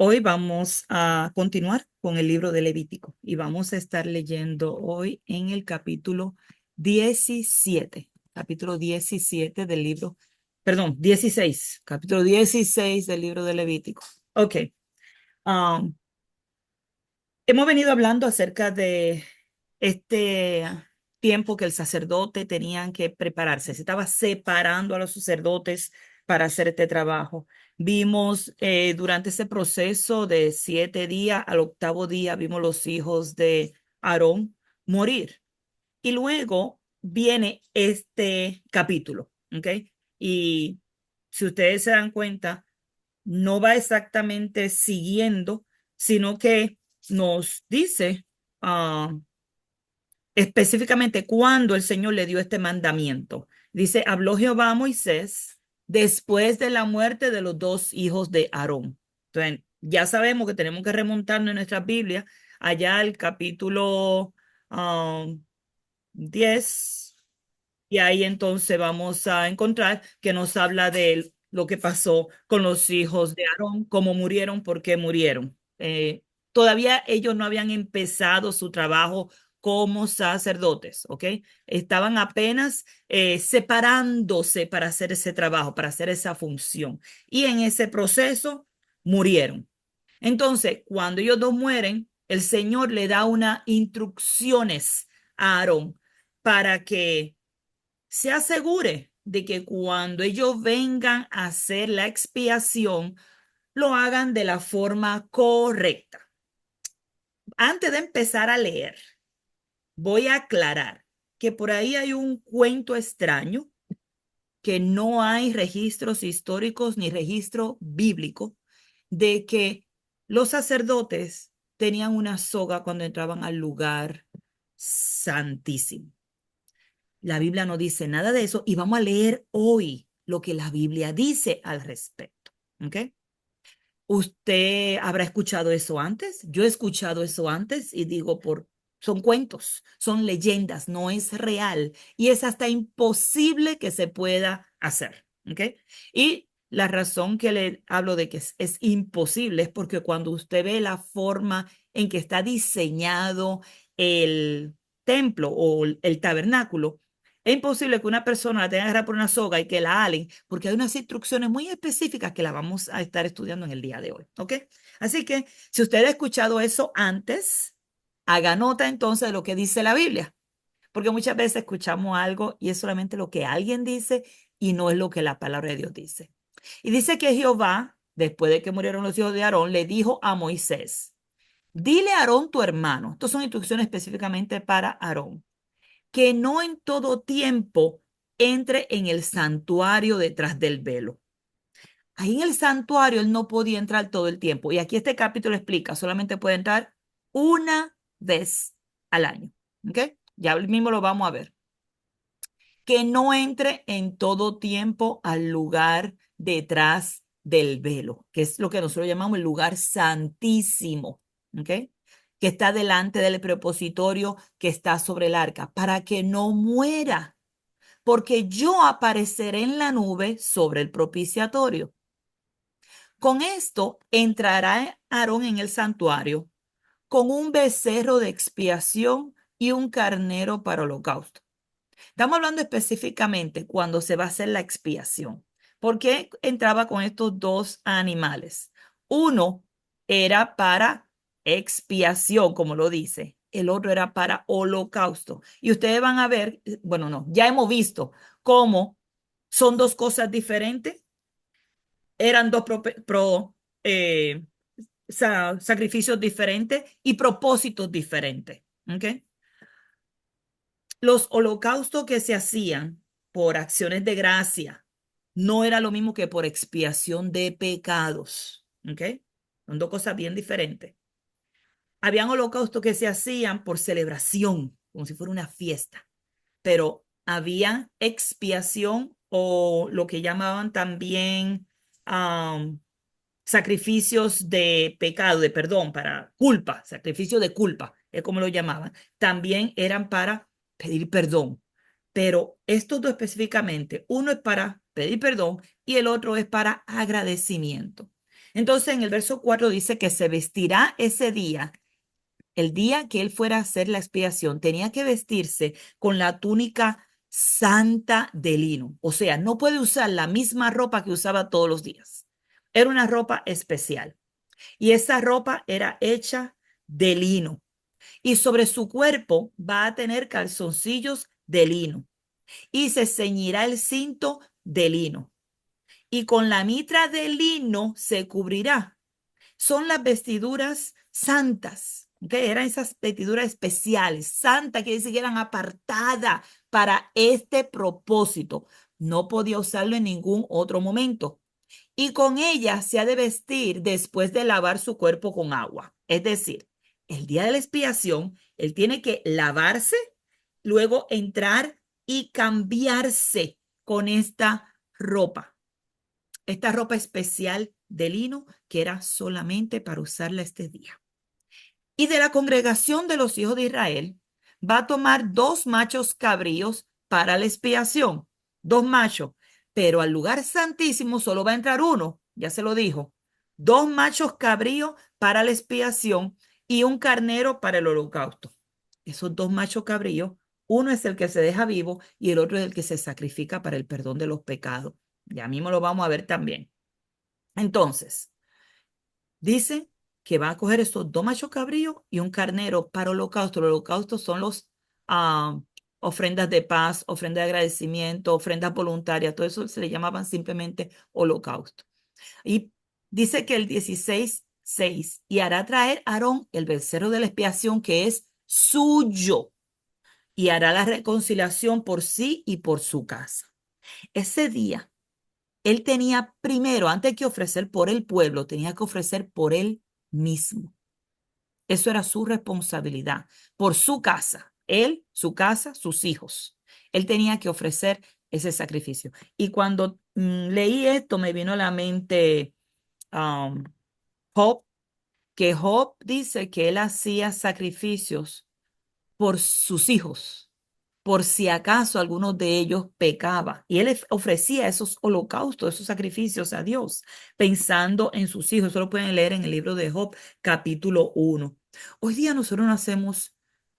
Hoy vamos a continuar con el libro de Levítico y vamos a estar leyendo hoy en el capítulo 17 del libro, perdón, 16, capítulo 16 del libro de Levítico. Ok, um, hemos venido hablando acerca de este tiempo que el sacerdote tenían que prepararse. Se estaba separando a los sacerdotes para hacer este trabajo. Vimos durante ese proceso de 7 días al octavo día, vimos los hijos de Aarón morir. Y luego viene este capítulo, ¿ok? Y si ustedes se dan cuenta, no va exactamente siguiendo, sino que nos dice específicamente cuando el Señor le dio este mandamiento. Dice, habló Jehová a Moisés después de la muerte de los dos hijos de Aarón. Entonces, ya sabemos que tenemos que remontarnos en nuestra Biblia allá al capítulo 10, y ahí entonces vamos a encontrar que nos habla de lo que pasó con los hijos de Aarón, cómo murieron, por qué murieron. Todavía ellos no habían empezado su trabajo como sacerdotes, ¿ok? Estaban apenas separándose para hacer ese trabajo, para hacer esa función. Y en ese proceso murieron. Entonces, cuando ellos dos mueren, el Señor le da unas instrucciones a Aarón para que se asegure de que cuando ellos vengan a hacer la expiación, lo hagan de la forma correcta. Antes de empezar a leer, voy a aclarar que por ahí hay un cuento extraño, que no hay registros históricos ni registro bíblico de que los sacerdotes tenían una soga cuando entraban al lugar santísimo. La Biblia no dice nada de eso y vamos a leer hoy lo que la Biblia dice al respecto. ¿Ok? ¿Usted habrá escuchado eso antes? Yo he escuchado eso antes y digo, son cuentos, son leyendas, no es real y es hasta imposible que se pueda hacer. ¿Ok? Y la razón que le hablo de que es imposible es porque cuando usted ve la forma en que está diseñado el templo o el tabernáculo, es imposible que una persona la tenga que agarrar por una soga y que la alen, porque hay unas instrucciones muy específicas que la vamos a estar estudiando en el día de hoy, ¿ok? Así que si usted ha escuchado eso antes, haga nota entonces de lo que dice la Biblia, porque muchas veces escuchamos algo y es solamente lo que alguien dice y no es lo que la palabra de Dios dice. Y dice que Jehová, después de que murieron los hijos de Aarón, le dijo a Moisés, dile a Aarón tu hermano, estas son instrucciones específicamente para Aarón, que no en todo tiempo entre en el santuario detrás del velo. Ahí en el santuario él no podía entrar todo el tiempo. Y aquí este capítulo explica, solamente puede entrar una vez al año. ¿Ok? Ya mismo lo vamos a ver. Que no entre en todo tiempo al lugar detrás del velo, que es lo que nosotros llamamos el lugar santísimo. ¿Ok? Que está delante del prepositorio que está sobre el arca, para que no muera, porque yo apareceré en la nube sobre el propiciatorio. Con esto entrará Aarón en el santuario con un becerro de expiación y un carnero para holocausto. Estamos hablando específicamente cuando se va a hacer la expiación. ¿Por qué entraba con estos dos animales? Uno era para expiación, como lo dice. El otro era para holocausto. Y ustedes van a ver, bueno, no, ya hemos visto cómo son dos cosas diferentes. Eran dos eh, sacrificios diferentes y propósitos diferentes. ¿Ok? Los holocaustos que se hacían por acciones de gracia no era lo mismo que por expiación de pecados. ¿Ok? Son dos cosas bien diferentes. Habían holocaustos que se hacían por celebración, como si fuera una fiesta, pero había expiación o lo que llamaban también um, sacrificios de pecado, de perdón, para culpa, sacrificio de culpa, es como lo llamaban. También eran para pedir perdón. Pero estos dos específicamente, uno es para pedir perdón y el otro es para agradecimiento. Entonces en el verso 4 dice que se vestirá ese día, el día que él fuera a hacer la expiación, tenía que vestirse con la túnica santa de lino. O sea, no puede usar la misma ropa que usaba todos los días. Era una ropa especial. Y esa ropa era hecha de lino. Y sobre su cuerpo va a tener calzoncillos de lino. Y se ceñirá el cinto de lino. Y con la mitra de lino se cubrirá. Son las vestiduras santas, ¿ok? Eran esas vestiduras especiales, santas, que decir que eran apartadas para este propósito. No podía usarlo en ningún otro momento. Y con ella se ha de vestir después de lavar su cuerpo con agua. Es decir, el día de la expiación, él tiene que lavarse, luego entrar y cambiarse con esta ropa especial de lino que era solamente para usarla este día. Y de la congregación de los hijos de Israel va a tomar 2 machos cabríos para la expiación, 2 machos, pero al lugar santísimo solo va a entrar uno, ya se lo dijo, 2 machos cabríos para la expiación y un carnero para el holocausto. Esos 2 machos cabríos, uno es el que se deja vivo y el otro es el que se sacrifica para el perdón de los pecados. Ya mismo lo vamos a ver también. Entonces, dice que va a coger estos 2 machos cabríos y un carnero para holocausto. Los holocaustos son los ofrendas de paz, ofrendas de agradecimiento, ofrendas voluntarias. Todo eso se le llamaban simplemente holocausto. Y dice que el 16:6, y hará traer Aarón el becerro de la expiación que es suyo y hará la reconciliación por sí y por su casa. Ese día él tenía primero, antes que ofrecer por el pueblo, tenía que ofrecer por él mismo. Eso era su responsabilidad, por su casa, él, su casa, sus hijos. Él tenía que ofrecer ese sacrificio. Y cuando leí esto, me vino a la mente um, Job, que Job dice que él hacía sacrificios por sus hijos, por si acaso alguno de ellos pecaba. Y él ofrecía esos holocaustos, esos sacrificios a Dios, pensando en sus hijos. Eso lo pueden leer en el libro de Job, capítulo 1. Hoy día nosotros no hacemos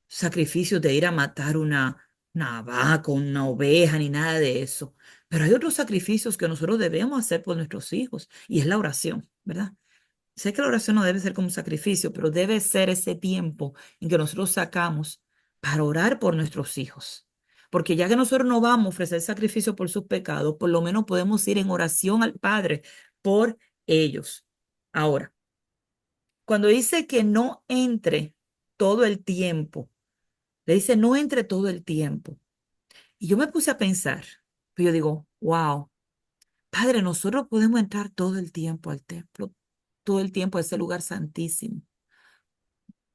sacrificios de ir a matar una vaca, una oveja, ni nada de eso. Pero hay otros sacrificios que nosotros debemos hacer por nuestros hijos, y es la oración, ¿verdad? Sé que la oración no debe ser como un sacrificio, pero debe ser ese tiempo en que nosotros sacamos para orar por nuestros hijos. Porque ya que nosotros no vamos a ofrecer sacrificio por sus pecados, por lo menos podemos ir en oración al Padre por ellos. Ahora, cuando dice que no entre todo el tiempo, le dice no entre todo el tiempo. Y yo me puse a pensar, pero yo digo, wow, Padre, nosotros podemos entrar todo el tiempo al templo, todo el tiempo a ese lugar santísimo.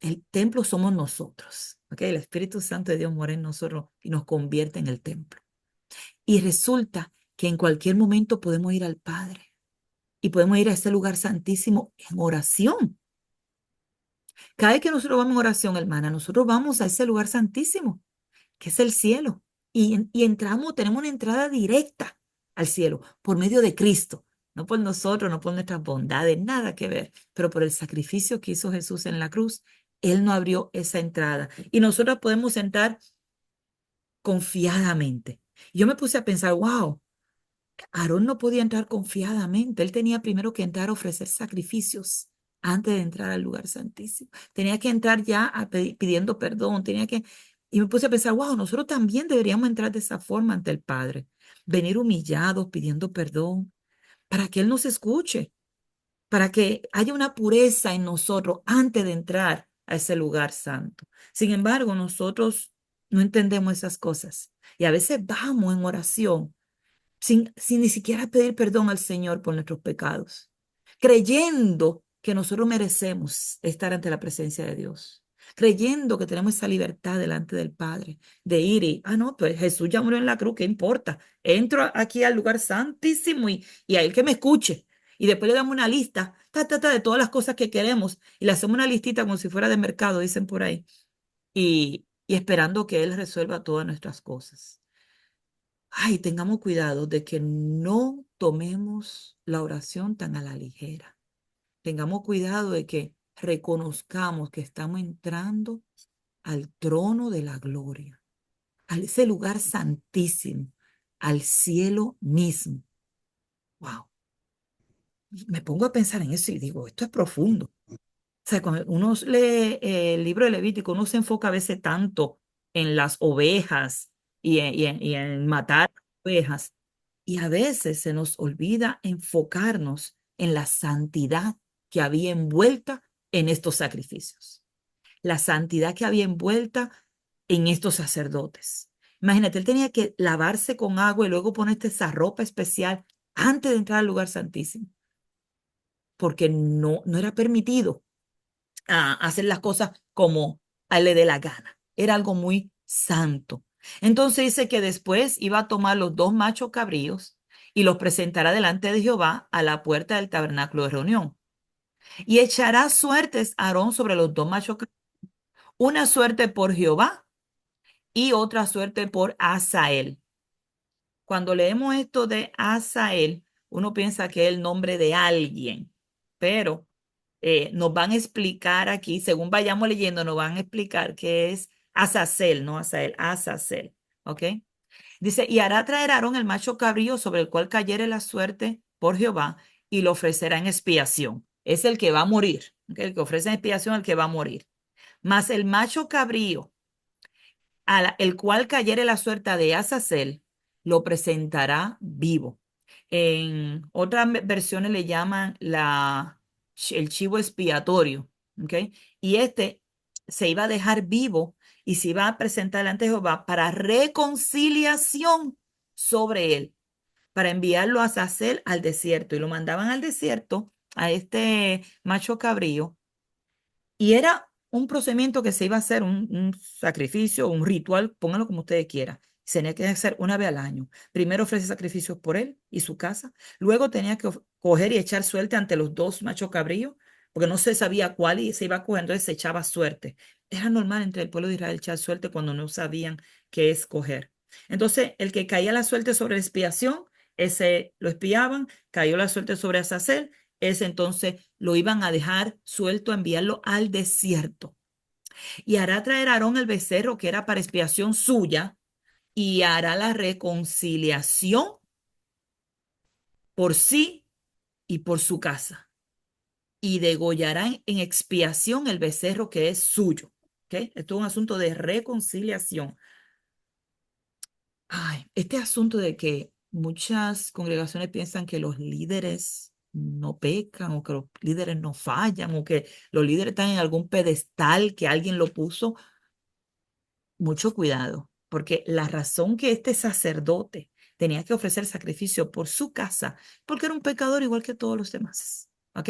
El templo somos nosotros, ¿ok? El Espíritu Santo de Dios mora en nosotros y nos convierte en el templo. Y resulta que en cualquier momento podemos ir al Padre y podemos ir a ese lugar santísimo en oración. Cada vez que nosotros vamos en oración, hermana, nosotros vamos a ese lugar santísimo, que es el cielo. Y entramos, tenemos una entrada directa al cielo por medio de Cristo. No por nosotros, no por nuestras bondades, nada que ver, pero por el sacrificio que hizo Jesús en la cruz, Él no abrió esa entrada. Y nosotros podemos entrar confiadamente. Yo me puse a pensar, wow, Aarón no podía entrar confiadamente. Él tenía primero que entrar a ofrecer sacrificios antes de entrar al lugar santísimo. Tenía que entrar ya pidiendo perdón. Y me puse a pensar, wow, nosotros también deberíamos entrar de esa forma ante el Padre. Venir humillados, pidiendo perdón, para que Él nos escuche, para que haya una pureza en nosotros antes de entrar a ese lugar santo. Sin embargo, nosotros no entendemos esas cosas. Y a veces vamos en oración sin ni siquiera pedir perdón al Señor por nuestros pecados, creyendo que nosotros merecemos estar ante la presencia de Dios, creyendo que tenemos esa libertad delante del Padre de ir no, pues Jesús ya murió en la cruz, ¿qué importa? Entro aquí al lugar santísimo y a Él que me escuche. Y después le damos una lista, de todas las cosas que queremos, y le hacemos una listita como si fuera de mercado, dicen por ahí, y esperando que Él resuelva todas nuestras cosas. Ay, tengamos cuidado de que no tomemos la oración tan a la ligera. tengamos cuidado de que reconozcamos que estamos entrando al trono de la gloria, a ese lugar santísimo, al cielo mismo. Wow, me pongo a pensar en eso y digo, esto es profundo. O sea, cuando uno lee el libro de Levítico, uno se enfoca a veces tanto en las ovejas y en matar ovejas, y a veces se nos olvida enfocarnos en la santidad que había envuelta en estos sacrificios, la santidad que había envuelta en estos sacerdotes. Imagínate, él tenía que lavarse con agua y luego ponerte esa ropa especial antes de entrar al lugar santísimo, porque no era permitido hacer las cosas como a él le dé la gana. Era algo muy santo. Entonces dice que después iba a tomar los dos machos cabríos y los presentará delante de Jehová a la puerta del tabernáculo de reunión. Y echará suertes Aarón sobre los dos machos cabríos, una suerte por Jehová y otra suerte por Asael. Cuando leemos esto de Asael, uno piensa que es el nombre de alguien, pero nos van a explicar aquí, según vayamos leyendo, nos van a explicar que es Azazel, no Asael, Azazel, ¿ok? Dice, y hará traer a Aarón el macho cabrío sobre el cual cayere la suerte por Jehová y lo ofrecerá en expiación. Es el que va a morir, ¿ok? El que ofrece en expiación, el que va a morir. Mas el macho cabrío el cual cayere la suerte de Azazel, lo presentará vivo. En otras versiones le llaman el chivo expiatorio, ¿ok? Y este se iba a dejar vivo y se iba a presentar delante de Jehová para reconciliación sobre él, para enviarlo a Azazel al desierto. Y lo mandaban al desierto a este macho cabrío y era un procedimiento que se iba a hacer, un sacrificio, un ritual, pónganlo como ustedes quieran. Se tenía que hacer una vez al año. Primero ofrece sacrificios por él y su casa. Luego tenía que coger y echar suerte ante los dos machos cabríos, porque no se sabía cuál y se iba a coger, entonces se echaba suerte. Era normal entre el pueblo de Israel echar suerte cuando no sabían qué escoger. Entonces, el que caía la suerte sobre la expiación, ese lo espiaban, cayó la suerte sobre Azazel, ese entonces lo iban a dejar suelto, a enviarlo al desierto. Y hará traer a Aarón el becerro que era para expiación suya y hará la reconciliación por sí y por su casa. Y degollará en expiación el becerro que es suyo. ¿Okay? Esto es un asunto de reconciliación. Ay, este asunto de que muchas congregaciones piensan que los líderes no pecan o que los líderes no fallan o que los líderes están en algún pedestal que alguien lo puso, mucho cuidado, porque la razón que este sacerdote tenía que ofrecer sacrificio por su casa, porque era un pecador igual que todos los demás, ¿ok?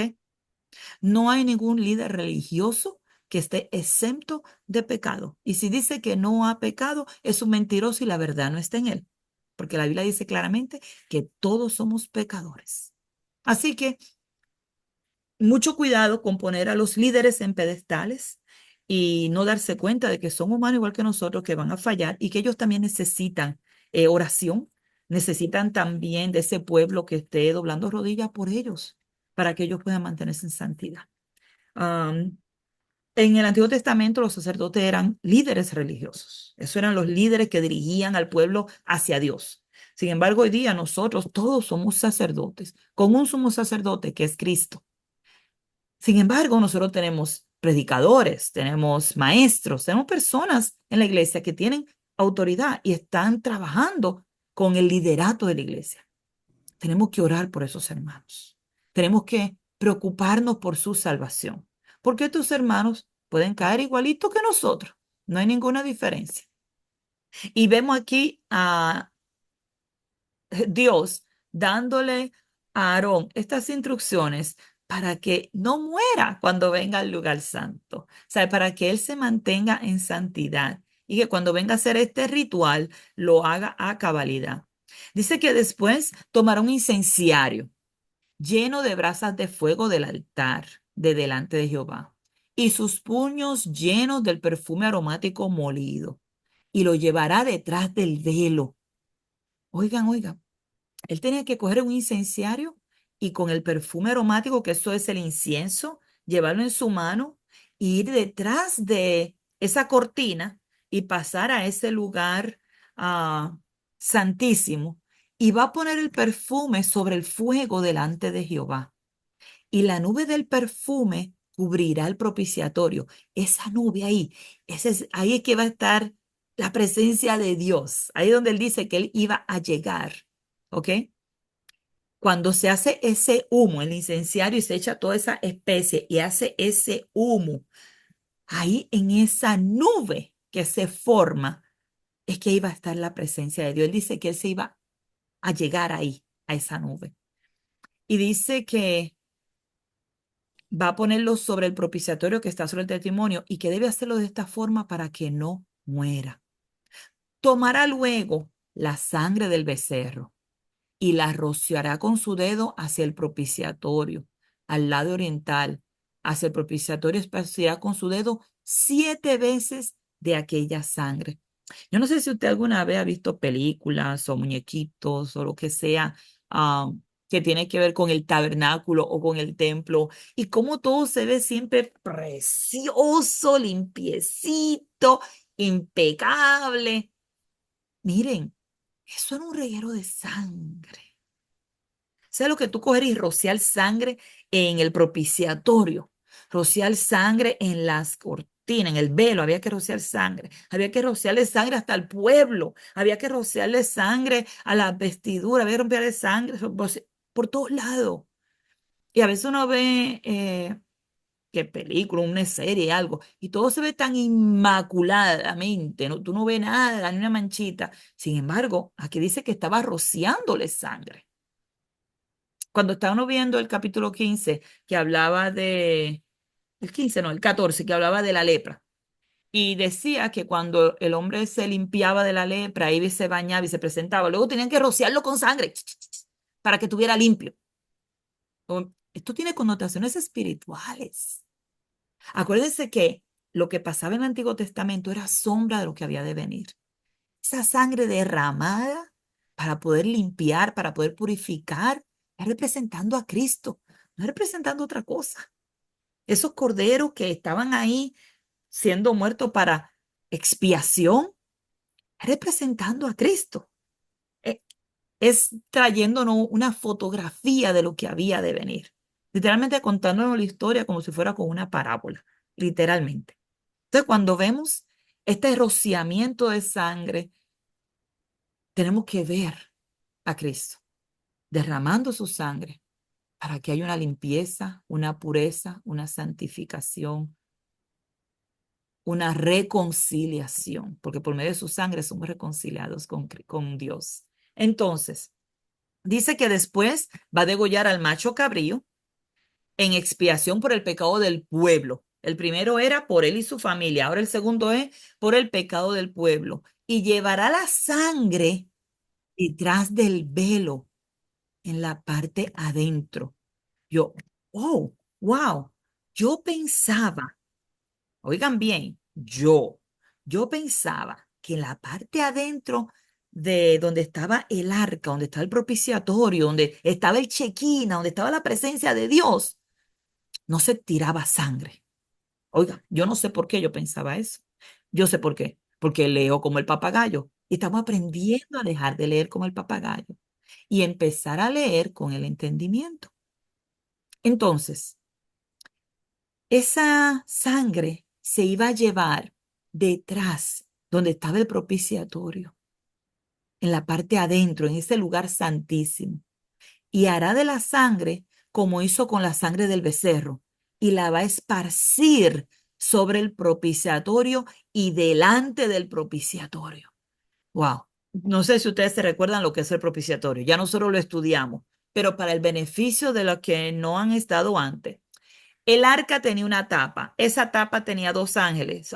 No hay ningún líder religioso que esté exento de pecado. Y si dice que no ha pecado, es un mentiroso y la verdad no está en él. Porque la Biblia dice claramente que todos somos pecadores. Así que mucho cuidado con poner a los líderes en pedestales y no darse cuenta de que son humanos igual que nosotros, que van a fallar y que ellos también necesitan oración, necesitan también de ese pueblo que esté doblando rodillas por ellos para que ellos puedan mantenerse en santidad. Um, en el Antiguo Testamento los sacerdotes eran líderes religiosos. Esos eran los líderes que dirigían al pueblo hacia Dios. Sin embargo, hoy día nosotros todos somos sacerdotes, con un sumo sacerdote que es Cristo. Sin embargo, nosotros tenemos predicadores, tenemos maestros, tenemos personas en la iglesia que tienen autoridad y están trabajando con el liderato de la iglesia. Tenemos que orar por esos hermanos. Tenemos que preocuparnos por su salvación, porque estos hermanos pueden caer igualito que nosotros. No hay ninguna diferencia. Y vemos aquí a Dios dándole a Aarón estas instrucciones para que no muera cuando venga al lugar santo, o sea, para que él se mantenga en santidad y que cuando venga a hacer este ritual lo haga a cabalidad. Dice que después tomará un incenciario lleno de brasas de fuego del altar de delante de Jehová y sus puños llenos del perfume aromático molido y lo llevará detrás del velo. Oigan, oigan, él tenía que coger un incenciario y con el perfume aromático, que eso es el incienso, llevarlo en su mano e ir detrás de esa cortina y pasar a ese lugar santísimo y va a poner el perfume sobre el fuego delante de Jehová. Y la nube del perfume cubrirá el propiciatorio. Esa nube ahí, ahí es que va a estar la presencia de Dios. Ahí es donde él dice que él iba a llegar. ¿Ok? Cuando se hace ese humo, el incenciario, y se echa toda esa especie y hace ese humo, ahí en esa nube que se forma, es que iba a estar la presencia de Dios. Él dice que él se iba a llegar ahí, a esa nube. Y dice que va a ponerlo sobre el propiciatorio que está sobre el testimonio y que debe hacerlo de esta forma para que no muera. Tomará luego la sangre del becerro y la rociará con su dedo hacia el propiciatorio, al lado oriental. Hacia el propiciatorio esparcirá con su dedo 7 veces de aquella sangre. Yo no sé si usted alguna vez ha visto películas o muñequitos o lo que sea ah, que tiene que ver con el tabernáculo o con el templo y cómo todo se ve siempre precioso, limpiecito, impecable. Miren, eso era un reguero de sangre. ¿Sabes lo que tú coger y rociar sangre en el propiciatorio? Rociar sangre en las cortinas, en el velo, había que rociar sangre. Había que rociarle sangre hasta al pueblo. Había que rociarle sangre a la vestidura, había que romperle sangre por todos lados. Y a veces uno ve qué película, una serie, algo, y todo se ve tan inmaculadamente, ¿no? Tú no ves nada, ni una manchita. Sin embargo, aquí dice que estaba rociándole sangre. Cuando estábamos viendo el capítulo 15 que hablaba el 15 no, el 14 que hablaba de la lepra, y decía que cuando el hombre se limpiaba de la lepra, iba y se bañaba y se presentaba, luego tenían que rociarlo con sangre para que estuviera limpio. Esto tiene connotaciones espirituales. Acuérdense que lo que pasaba en el Antiguo Testamento era sombra de lo que había de venir. Esa sangre derramada para poder limpiar, para poder purificar, es representando a Cristo, no es representando otra cosa. Esos corderos que estaban ahí siendo muertos para expiación, es representando a Cristo. Eh, Es trayéndonos una fotografía de lo que había de venir. Literalmente contándonos la historia como si fuera con una parábola, literalmente. Entonces, cuando vemos este rociamiento de sangre, tenemos que ver a Cristo derramando su sangre para que haya una limpieza, una pureza, una santificación, una reconciliación, porque por medio de su sangre somos reconciliados con Dios. Entonces, dice que después va a degollar al macho cabrío en expiación por el pecado del pueblo. El primero era por él y su familia, ahora el segundo es por el pecado del pueblo. Y llevará la sangre detrás del velo en la parte adentro. Yo, oh, wow, yo pensaba, oigan bien, yo pensaba que en la parte adentro de donde estaba el arca, donde estaba el propiciatorio, donde estaba el chequina, donde estaba la presencia de Dios, no se tiraba sangre. Oiga, yo no sé por qué yo pensaba eso. Yo sé por qué. Porque leo como el papagayo. Y estamos aprendiendo a dejar de leer como el papagayo y empezar a leer con el entendimiento. Entonces, esa sangre se iba a llevar detrás, donde estaba el propiciatorio, en la parte adentro, en ese lugar santísimo. Y hará de la sangre como hizo con la sangre del becerro, y la va a esparcir sobre el propiciatorio y delante del propiciatorio. Wow. No sé si ustedes se recuerdan lo que es el propiciatorio. Ya nosotros lo estudiamos, pero para el beneficio de los que no han estado antes. El arca tenía una tapa. Esa tapa tenía dos ángeles,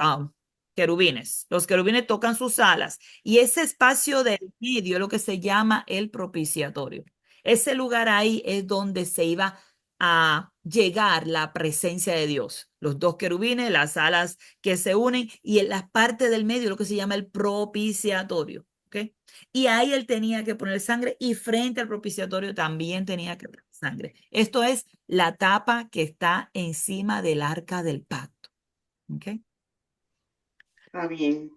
querubines. Los querubines tocan sus alas y ese espacio del medio es lo que se llama el propiciatorio. Ese lugar ahí es donde se iba a llegar la presencia de Dios. Los dos querubines, las alas que se unen y en la parte del medio lo que se llama el propiciatorio. ¿ok? Y ahí él tenía que poner sangre y frente al propiciatorio también tenía que poner sangre. Esto es la tapa que está encima del arca del pacto, ¿ok? Está bien.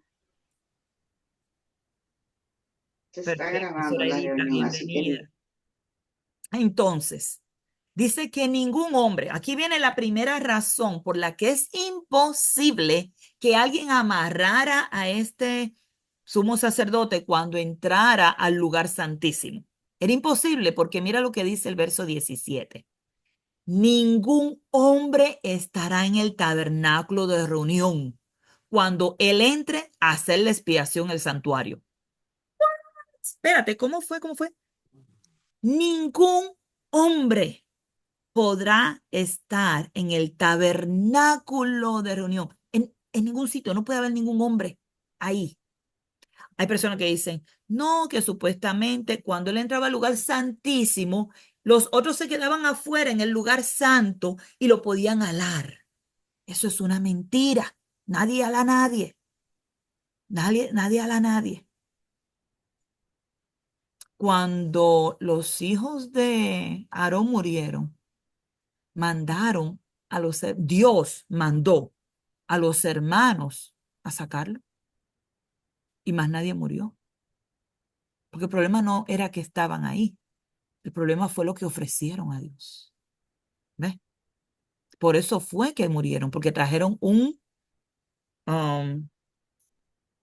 Se está Perfecto, grabando la Zoraidita, reunión, así que bienvenida. Entonces, dice que ningún hombre, aquí viene la primera razón por la que es imposible que alguien amarrara a este sumo sacerdote cuando entrara al lugar santísimo. Era imposible porque mira lo que dice el verso 17. Ningún hombre estará en el tabernáculo de reunión cuando él entre a hacer la expiación en el santuario. Espérate, ¿cómo fue? ¿Cómo fue? Ningún hombre podrá estar en el tabernáculo de reunión. En ningún sitio, no puede haber ningún hombre ahí. Hay personas que dicen, no, que supuestamente cuando él entraba al lugar santísimo, los otros se quedaban afuera en el lugar santo y lo podían alar. Eso es una mentira. Nadie ala a nadie. Nadie ala a nadie. Cuando los hijos de Aarón murieron, mandaron Dios mandó a los hermanos a sacarlo y más nadie murió. Porque el problema no era que estaban ahí, el problema fue lo que ofrecieron a Dios. ¿Ves? Por eso fue que murieron, porque trajeron un um,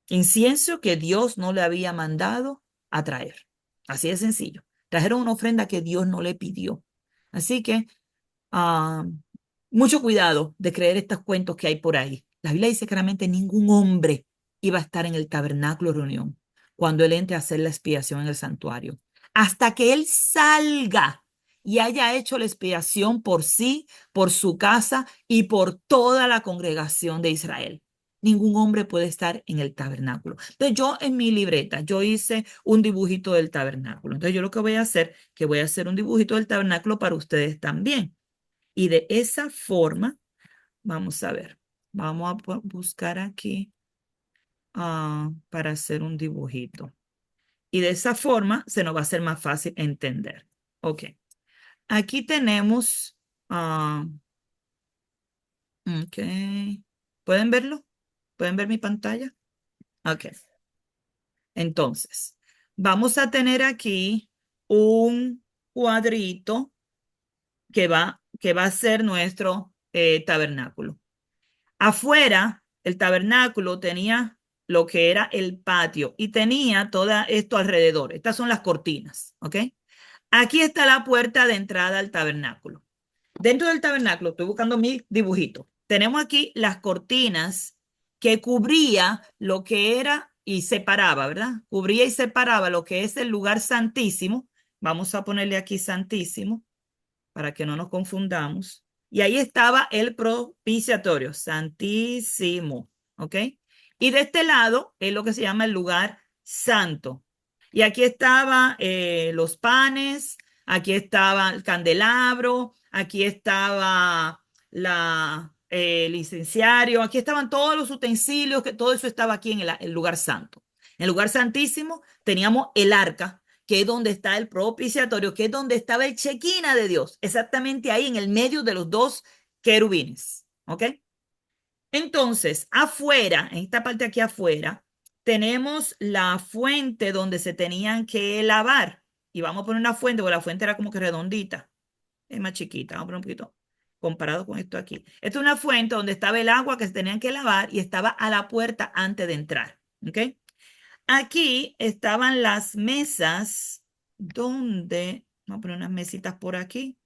incienso que Dios no le había mandado a traer. Así de sencillo. Trajeron una ofrenda que Dios no le pidió. Así que ah, mucho cuidado de creer estos cuentos que hay por ahí. La Biblia dice claramente ningún hombre iba a estar en el tabernáculo de reunión cuando él entre a hacer la expiación en el santuario. Hasta que él salga y haya hecho la expiación por sí, por su casa y por toda la congregación de Israel. Ningún hombre puede estar en el tabernáculo. Entonces yo en mi libreta, yo hice un dibujito del tabernáculo. Entonces yo lo que voy a hacer, que voy a hacer un dibujito del tabernáculo para ustedes también. Y de esa forma, vamos a ver, vamos a buscar aquí para hacer un dibujito. Y de esa forma se nos va a hacer más fácil entender. Ok, aquí tenemos, ok, ¿pueden verlo? ¿Pueden ver mi pantalla? Ok, entonces, vamos a tener aquí un cuadrito que va a ser nuestro tabernáculo. Afuera, el tabernáculo tenía lo que era el patio y tenía todo esto alrededor. Estas son las cortinas, ¿ok? Aquí está la puerta de entrada al tabernáculo. Dentro del tabernáculo, estoy buscando mi dibujito. Tenemos aquí las cortinas que cubría lo que era y separaba, ¿verdad? Cubría y separaba lo que es el lugar santísimo. Vamos a ponerle aquí santísimo para que no nos confundamos. Y ahí estaba el propiciatorio, santísimo, ¿ok? Y de este lado es lo que se llama el lugar santo. Y aquí estaban los panes, aquí estaba el candelabro, aquí estaba el incenciario, aquí estaban todos los utensilios, que todo eso estaba aquí en el lugar santo. En el lugar santísimo teníamos el arca, que es donde está el propiciatorio, que es donde estaba el chequina de Dios, exactamente ahí en el medio de los dos querubines. ¿Ok? Entonces, afuera, en esta parte aquí afuera, tenemos la fuente donde se tenían que lavar. Y vamos a poner una fuente, porque la fuente era como que redondita, es más chiquita. Vamos a poner un poquito comparado con esto aquí. Esta es una fuente donde estaba el agua que se tenían que lavar y estaba a la puerta antes de entrar. ¿Ok? Aquí estaban las mesas donde, vamos a poner unas mesitas por aquí.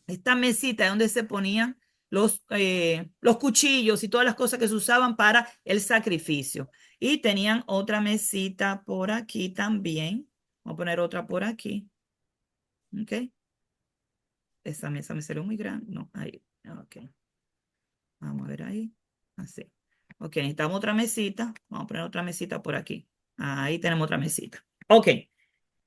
Esta mesita es donde se ponían los cuchillos y todas las cosas que se usaban para el sacrificio. Y tenían otra mesita por aquí también. Vamos a poner otra por aquí. ¿Ok? Esa mesa me salió muy grande. No, ahí. Ok. Vamos a ver ahí. Así. Ok, necesitamos otra mesita. Vamos a poner otra mesita por aquí. Ahí tenemos otra mesita. Ok.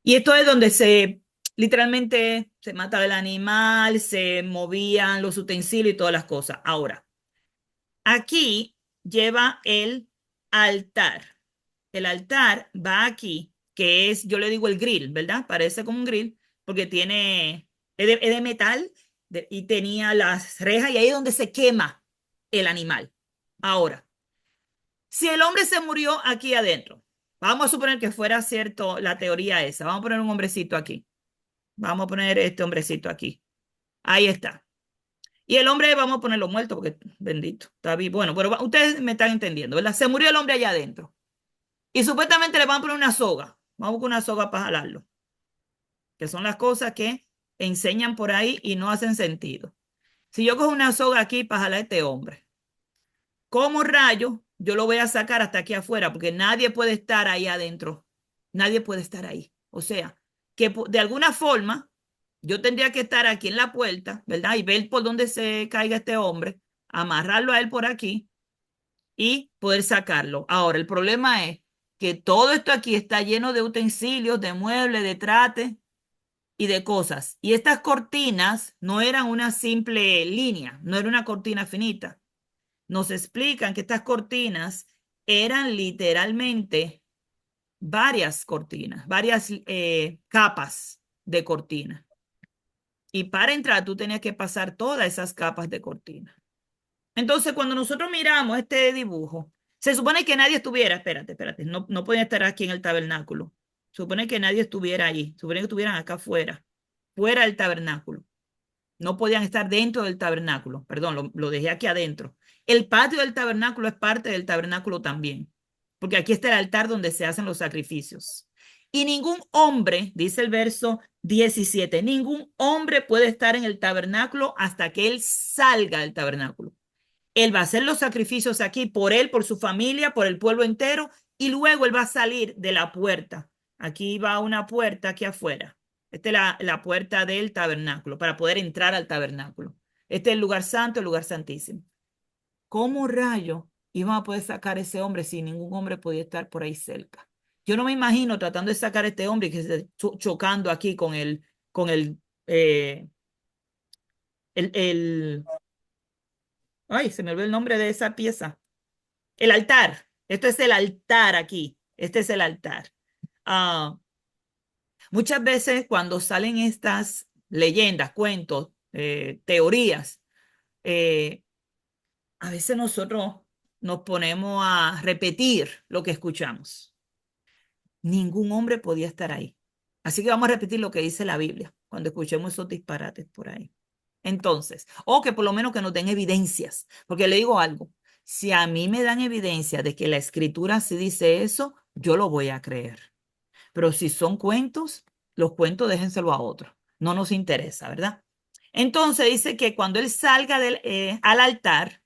Y esto es donde literalmente se mataba el animal, se movían los utensilios y todas las cosas. Ahora, aquí lleva el altar. el altar va aquí, que es, yo le digo el grill, ¿verdad? Parece como un grill, porque es de metal y tenía las rejas y ahí es donde se quema el animal. Ahora, si el hombre se murió aquí adentro, vamos a suponer que fuera cierto la teoría esa, vamos a poner un hombrecito aquí, vamos a poner este hombrecito aquí, ahí está. Y el hombre, vamos a ponerlo muerto porque bendito, está vivo. Bueno, pero ustedes me están entendiendo, ¿verdad? Se murió el hombre allá adentro. Y supuestamente le van a poner una soga. Vamos a buscar una soga para jalarlo. Que son las cosas que enseñan por ahí y no hacen sentido. Si yo cojo una soga aquí para jalar a este hombre, ¿cómo rayo yo lo voy a sacar hasta aquí afuera? Porque nadie puede estar ahí adentro. Nadie puede estar ahí. O sea, que de alguna forma yo tendría que estar aquí en la puerta, ¿verdad? Y ver por dónde se caiga este hombre, amarrarlo a él por aquí y poder sacarlo. Ahora, el problema es que todo esto aquí está lleno de utensilios, de muebles, de trate y de cosas. Y estas cortinas no eran una simple línea, no era una cortina finita. Nos explican que estas cortinas eran literalmente varias cortinas, varias capas de cortina. Y para entrar tú tenías que pasar todas esas capas de cortina. Entonces, cuando nosotros miramos este dibujo, se supone que nadie estuviera, espérate, no podía estar aquí en el tabernáculo. Se supone que nadie estuviera ahí, se supone que estuvieran acá afuera, fuera del tabernáculo. No podían estar dentro del tabernáculo, perdón, lo dejé aquí adentro. El patio del tabernáculo es parte del tabernáculo también, porque aquí está el altar donde se hacen los sacrificios. Y ningún hombre, dice el verso 17, ningún hombre puede estar en el tabernáculo hasta que él salga del tabernáculo. Él va a hacer los sacrificios aquí por él, por su familia, por el pueblo entero, y luego él va a salir de la puerta. Aquí va una puerta aquí afuera. Esta es la puerta del tabernáculo para poder entrar al tabernáculo. Este es el lugar santo, el lugar santísimo. ¿Cómo rayo iban a poder sacar a ese hombre si ningún hombre podía estar por ahí cerca? Yo no me imagino tratando de sacar a este hombre que se esté chocando aquí eh, el, ay, se me olvidó el nombre de esa pieza. El altar. Esto es el altar aquí. Este es el altar. Ah, muchas veces cuando salen estas leyendas, cuentos, teorías, eh, a veces nosotros nos ponemos a repetir lo que escuchamos. Ningún hombre podía estar ahí. Así que vamos a repetir lo que dice la Biblia cuando escuchemos esos disparates por ahí. Entonces, o que por lo menos que nos den evidencias, porque le digo algo, si a mí me dan evidencia de que la escritura sí dice eso, yo lo voy a creer. Pero si son cuentos, los cuentos déjenselo a otro. No nos interesa, ¿verdad? Entonces dice que cuando él salga al altar,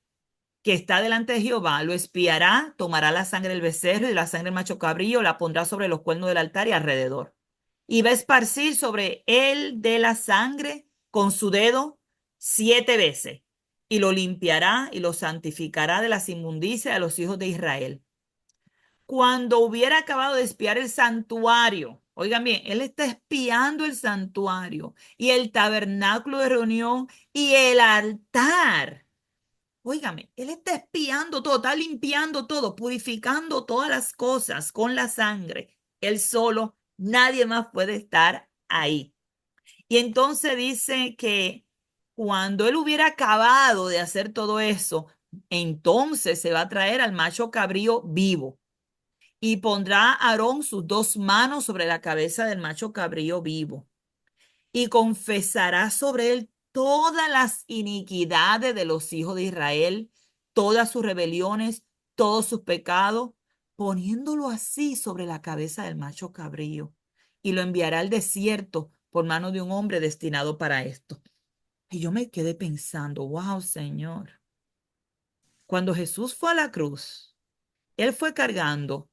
que está delante de Jehová, lo espiará, tomará la sangre del becerro y la sangre del macho cabrío, la pondrá sobre los cuernos del altar y alrededor. Y va a esparcir sobre él de la sangre con su dedo 7 veces. Y lo limpiará y lo santificará de las inmundicias de los hijos de Israel. Cuando hubiera acabado de espiar el santuario, oigan bien, él está espiando el santuario y el tabernáculo de reunión y el altar. Óigame, él está espiando todo, está limpiando todo, purificando todas las cosas con la sangre. Él solo, nadie más puede estar ahí. Y entonces dice que cuando él hubiera acabado de hacer todo eso, entonces se va a traer al macho cabrío vivo y pondrá a Aarón sus 2 manos sobre la cabeza del macho cabrío vivo y confesará sobre él todas las iniquidades de los hijos de Israel, todas sus rebeliones, todos sus pecados, poniéndolo así sobre la cabeza del macho cabrío, y lo enviará al desierto por mano de un hombre destinado para esto. Y yo me quedé pensando, wow, Señor, cuando Jesús fue a la cruz, Él fue cargando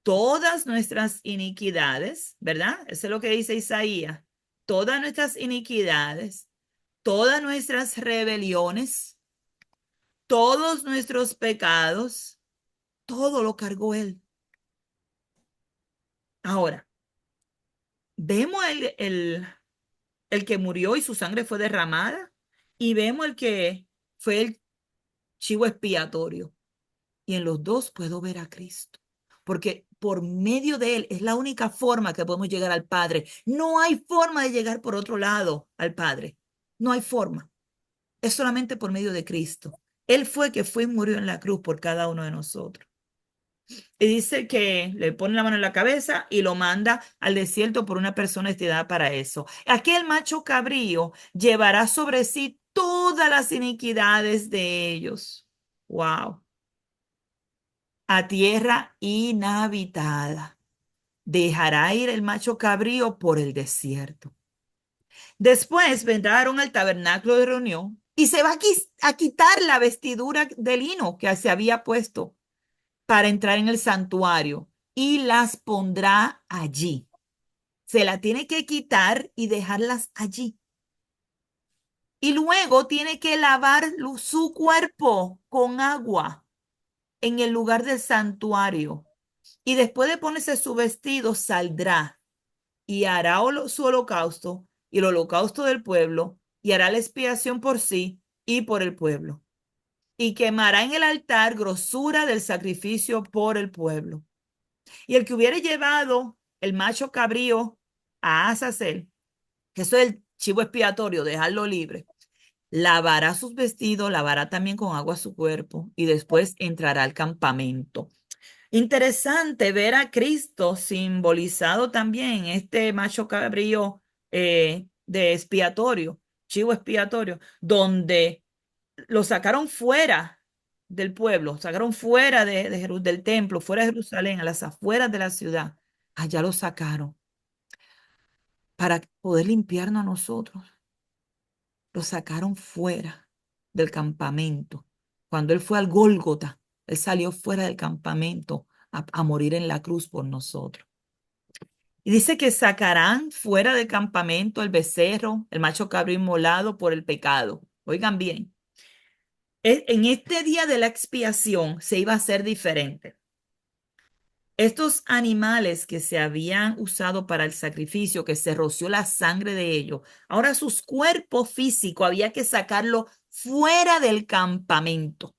todas nuestras iniquidades, ¿verdad? Eso es lo que dice Isaías. Todas nuestras iniquidades, todas nuestras rebeliones, todos nuestros pecados, todo lo cargó Él. Ahora, vemos el que murió y su sangre fue derramada y vemos el que fue el chivo expiatorio. Y en los dos puedo ver a Cristo. Porque por medio de Él. Es la única forma que podemos llegar al Padre. No hay forma de llegar por otro lado al Padre. No hay forma. Es solamente por medio de Cristo. Él fue y murió en la cruz por cada uno de nosotros. Y dice que le pone la mano en la cabeza y lo manda al desierto por una persona destinada para eso. Aquel macho cabrío llevará sobre sí todas las iniquidades de ellos. Wow. A tierra inhabitada. Dejará ir el macho cabrío por el desierto. Después vendrá Aarón al tabernáculo de reunión y se va a quitar la vestidura de lino que se había puesto para entrar en el santuario y las pondrá allí. Se la tiene que quitar y dejarlas allí. Y luego tiene que lavar su cuerpo con agua en el lugar del santuario. Y después de ponerse su vestido, saldrá y hará su holocausto y el holocausto del pueblo y hará la expiación por sí y por el pueblo. Y quemará en el altar grosura del sacrificio por el pueblo. Y el que hubiere llevado el macho cabrío a Azazel, que eso es el chivo expiatorio, dejarlo libre, lavará sus vestidos, lavará también con agua su cuerpo y después entrará al campamento. Interesante ver a Cristo simbolizado también en este macho cabrío de expiatorio, chivo expiatorio, donde lo sacaron fuera del pueblo, sacaron fuera del templo, fuera de Jerusalén, a las afueras de la ciudad. Allá lo sacaron para poder limpiarnos a nosotros. Lo sacaron fuera del campamento. Cuando él fue al Gólgota, él salió fuera del campamento a morir en la cruz por nosotros. Y dice que sacarán fuera del campamento el becerro, el macho cabrío inmolado por el pecado. Oigan bien, en este día de la expiación se iba a hacer diferente. Estos animales que se habían usado para el sacrificio, que se roció la sangre de ellos, ahora sus cuerpos físicos había que sacarlo fuera del campamento.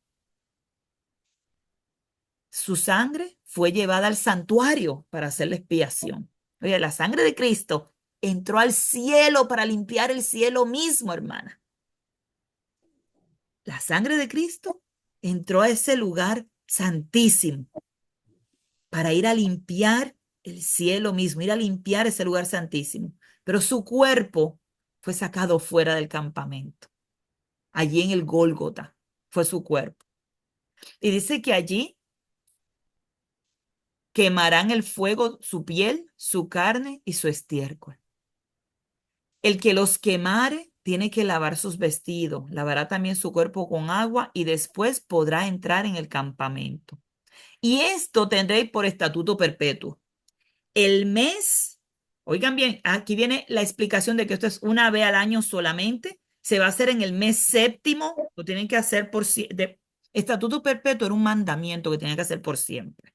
Su sangre fue llevada al santuario para hacer la expiación. Oye, la sangre de Cristo entró al cielo para limpiar el cielo mismo, hermana. La sangre de Cristo entró a ese lugar santísimo para ir a limpiar el cielo mismo, ir a limpiar ese lugar santísimo. Pero su cuerpo fue sacado fuera del campamento. Allí en el Gólgota fue su cuerpo. Y dice que allí quemarán el fuego su piel, su carne y su estiércol. El que los quemare tiene que lavar sus vestidos, lavará también su cuerpo con agua y después podrá entrar en el campamento. Y esto tendréis por estatuto perpetuo. El mes, oigan bien, aquí viene la explicación de que esto es una vez al año solamente, se va a hacer en el mes séptimo, lo tienen que hacer por siempre. Estatuto perpetuo era un mandamiento que tenían que hacer por siempre.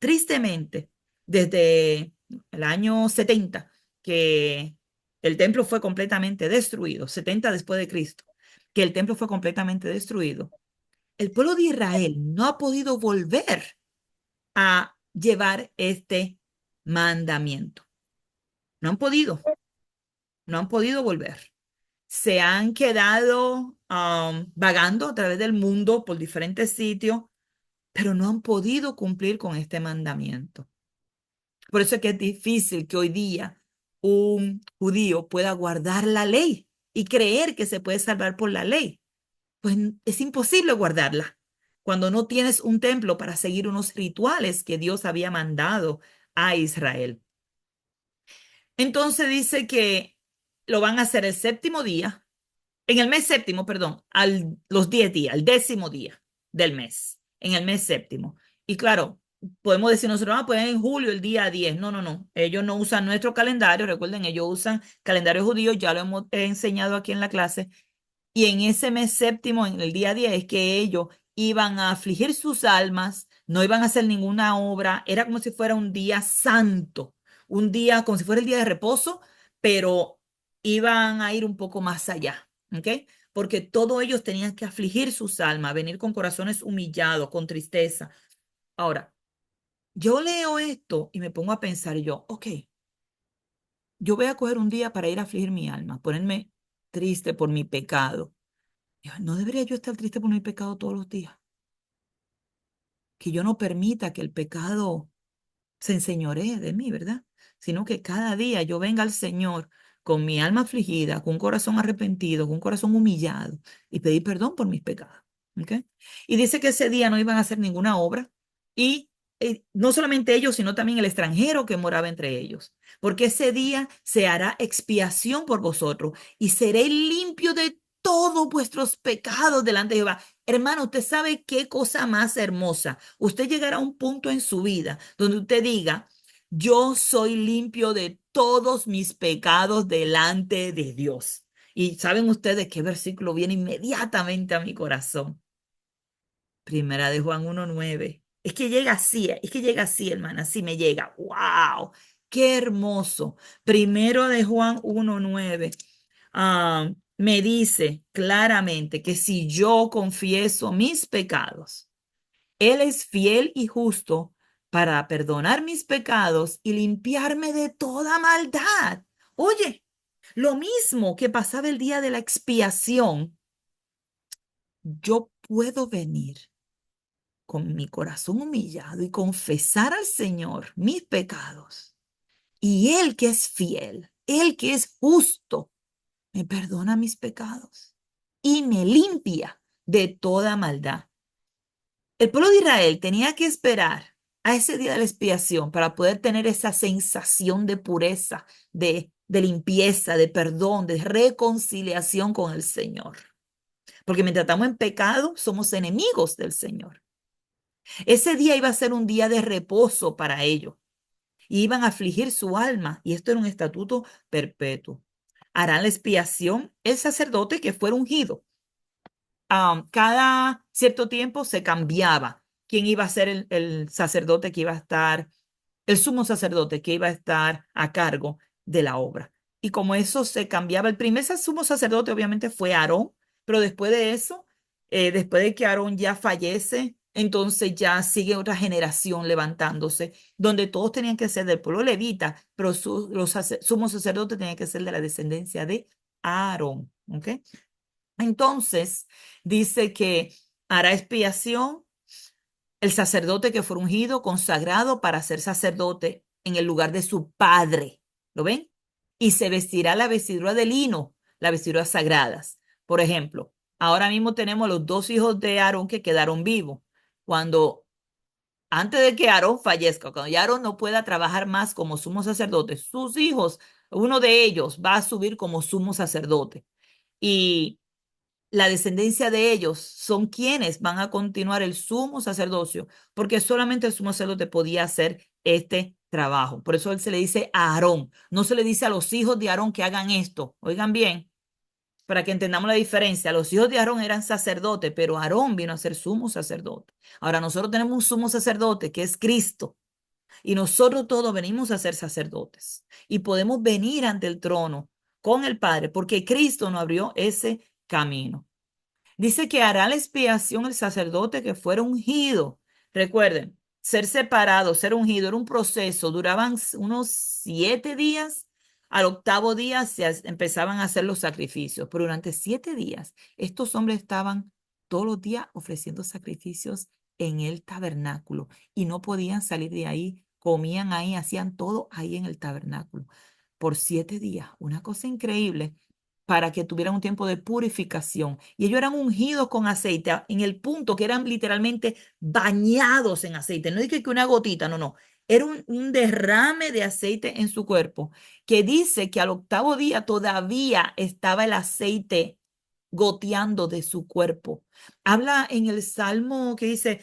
Tristemente, desde el año 70, que el templo fue completamente destruido, 70 después de Cristo, que el templo fue completamente destruido, el pueblo de Israel no ha podido volver a llevar este mandamiento. No han podido, no han podido volver. Se han quedado vagando a través del mundo por diferentes sitios, pero no han podido cumplir con este mandamiento. Por eso es que es difícil que hoy día un judío pueda guardar la ley y creer que se puede salvar por la ley. Pues es imposible guardarla cuando no tienes un templo para seguir unos rituales que Dios había mandado a Israel. Entonces dice que lo van a hacer el séptimo día, en el mes séptimo, perdón, los 10 días, el décimo día del mes, en el mes séptimo. Y claro, podemos decir nosotros, pues en julio, el día 10. No, no, no. Ellos no usan nuestro calendario. Recuerden, ellos usan calendario judío. Ya lo hemos enseñado aquí en la clase. Y en ese mes séptimo, en el día 10, es que ellos iban a afligir sus almas, no iban a hacer ninguna obra, era como si fuera un día santo, un día como si fuera el día de reposo, pero iban a ir un poco más allá, ¿ok? Porque todos ellos tenían que afligir sus almas, venir con corazones humillados, con tristeza. Ahora, yo leo esto y me pongo a pensar yo, ok, yo voy a coger un día para ir a afligir mi alma, ponerme triste por mi pecado. No debería yo estar triste por mi pecado todos los días. Que yo no permita que el pecado se enseñoree de mí, ¿verdad? Sino que cada día yo venga al Señor con mi alma afligida, con un corazón arrepentido, con un corazón humillado y pedir perdón por mis pecados. ¿Ok? Y dice que ese día no iban a hacer ninguna obra y no solamente ellos, sino también el extranjero que moraba entre ellos, porque ese día se hará expiación por vosotros y seréis limpios de todos vuestros pecados delante de Jehová. Hermano, usted sabe qué cosa más hermosa. Usted llegará a un punto en su vida donde usted diga, yo soy limpio de todos mis pecados delante de Dios. Y saben ustedes qué versículo viene inmediatamente a mi corazón. Primera de Juan 1:9. Es que llega así, hermana, así me llega. ¡Wow! ¡Qué hermoso! Primero de Juan 1:9. Me dice claramente que si yo confieso mis pecados, Él es fiel y justo para perdonar mis pecados y limpiarme de toda maldad. Oye, lo mismo que pasaba el día de la expiación, yo puedo venir con mi corazón humillado y confesar al Señor mis pecados. Y Él que es fiel, Él que es justo, me perdona mis pecados y me limpia de toda maldad. El pueblo de Israel tenía que esperar a ese día de la expiación para poder tener esa sensación de pureza, de limpieza, de perdón, de reconciliación con el Señor. Porque mientras estamos en pecado, somos enemigos del Señor. Ese día iba a ser un día de reposo para ellos. Y iban a afligir su alma. Y esto era un estatuto perpetuo. Harán la expiación el sacerdote que fuera ungido. Cada cierto tiempo se cambiaba quién iba a ser el sacerdote que iba a estar, el sumo sacerdote que iba a estar a cargo de la obra. Y como eso se cambiaba, el primer sumo sacerdote obviamente fue Aarón, pero después de eso, después de que Aarón ya fallece, entonces ya sigue otra generación levantándose, donde todos tenían que ser del pueblo levita, pero los sumos sacerdotes tenían que ser de la descendencia de Aarón. ¿Ok? Entonces, dice que hará expiación el sacerdote que fue ungido, consagrado para ser sacerdote en el lugar de su padre. ¿Lo ven? Y se vestirá la vestidura de lino, las vestiduras sagradas. Por ejemplo, ahora mismo tenemos los dos hijos de Aarón que quedaron vivos. Cuando, antes de que Aarón fallezca, cuando ya Aarón no pueda trabajar más como sumo sacerdote, sus hijos, uno de ellos va a subir como sumo sacerdote. Y la descendencia de ellos son quienes van a continuar el sumo sacerdocio, porque solamente el sumo sacerdote podía hacer este trabajo. Por eso él se le dice a Aarón, no se le dice a los hijos de Aarón que hagan esto. Oigan bien, para que entendamos la diferencia. Los hijos de Aarón eran sacerdotes, pero Aarón vino a ser sumo sacerdote. Ahora nosotros tenemos un sumo sacerdote que es Cristo. Y nosotros todos venimos a ser sacerdotes y podemos venir ante el trono con el Padre porque Cristo nos abrió ese camino. Dice que hará la expiación el sacerdote que fuera ungido. Recuerden, ser separado, ser ungido era un proceso, duraban unos 7 días. Al octavo día empezaban a hacer los sacrificios, pero durante 7 días estos hombres estaban todos los días ofreciendo sacrificios en el tabernáculo y no podían salir de ahí, comían ahí, hacían todo ahí en el tabernáculo por 7 días. Una cosa increíble para que tuvieran un tiempo de purificación. Y ellos eran ungidos con aceite, en el punto que eran literalmente bañados en aceite. No dije que una gotita, no, no. Era un derrame de aceite en su cuerpo, que dice que al octavo día todavía estaba el aceite goteando de su cuerpo. Habla en el Salmo que dice,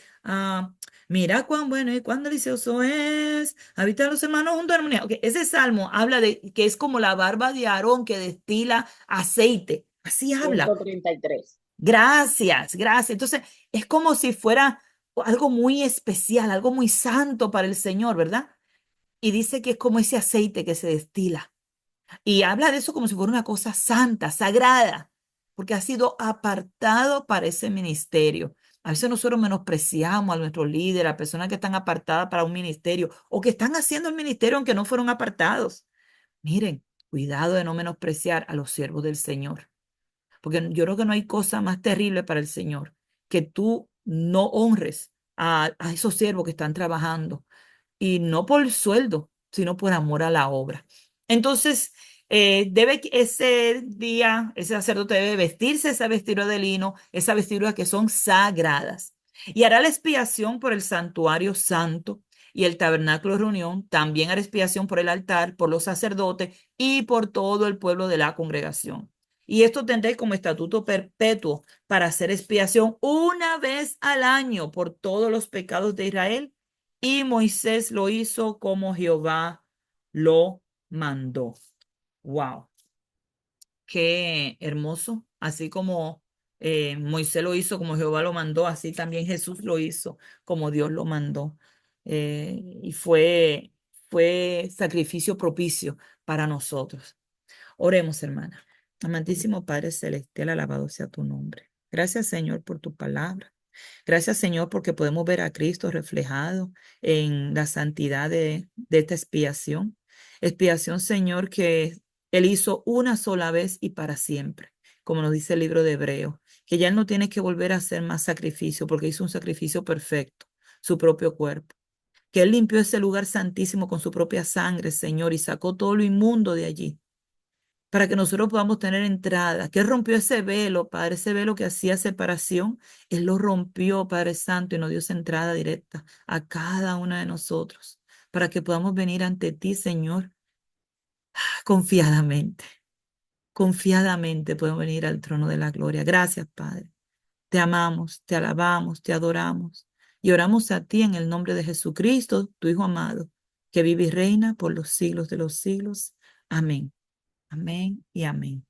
mira cuán bueno y cuán delicioso es habitar los hermanos junto a armonía. Okay, ese salmo habla de que es como la barba de Aarón que destila aceite. Así habla. 133. Gracias, gracias. Entonces, es como si fuera algo muy especial, algo muy santo para el Señor, ¿verdad? Y dice que es como ese aceite que se destila. Y habla de eso como si fuera una cosa santa, sagrada, porque ha sido apartado para ese ministerio. A veces nosotros menospreciamos a nuestros líderes, a personas que están apartadas para un ministerio o que están haciendo el ministerio aunque no fueron apartados. Miren, cuidado de no menospreciar a los siervos del Señor, porque yo creo que no hay cosa más terrible para el Señor que tú no honres a esos siervos que están trabajando y no por el sueldo, sino por amor a la obra. Entonces, ese día, ese sacerdote debe vestirse esa vestidura de lino, esa vestidura que son sagradas, y hará la expiación por el santuario santo y el tabernáculo de reunión, también hará expiación por el altar, por los sacerdotes y por todo el pueblo de la congregación. Y esto tendré como estatuto perpetuo para hacer expiación una vez al año por todos los pecados de Israel, y Moisés lo hizo como Jehová lo mandó. Wow, qué hermoso. Así como Moisés lo hizo como Jehová lo mandó, así también Jesús lo hizo como Dios lo mandó. Y fue sacrificio propicio para nosotros. Oremos, hermana. Amantísimo Padre Celestial, alabado sea tu nombre. Gracias, Señor, por tu palabra. Gracias, Señor, porque podemos ver a Cristo reflejado en la santidad de esta expiación. Expiación, Señor, que Él hizo una sola vez y para siempre, como nos dice el libro de Hebreos, que ya Él no tiene que volver a hacer más sacrificio porque hizo un sacrificio perfecto, su propio cuerpo. Que Él limpió ese lugar santísimo con su propia sangre, Señor, y sacó todo lo inmundo de allí para que nosotros podamos tener entrada, que Él rompió ese velo, Padre, ese velo que hacía separación, Él lo rompió, Padre Santo, y nos dio esa entrada directa a cada una de nosotros, para que podamos venir ante ti, Señor, confiadamente, confiadamente podemos venir al trono de la gloria. Gracias, Padre. Te amamos, te alabamos, te adoramos y oramos a ti en el nombre de Jesucristo, tu Hijo amado, que vive y reina por los siglos de los siglos. Amén, amén y amén.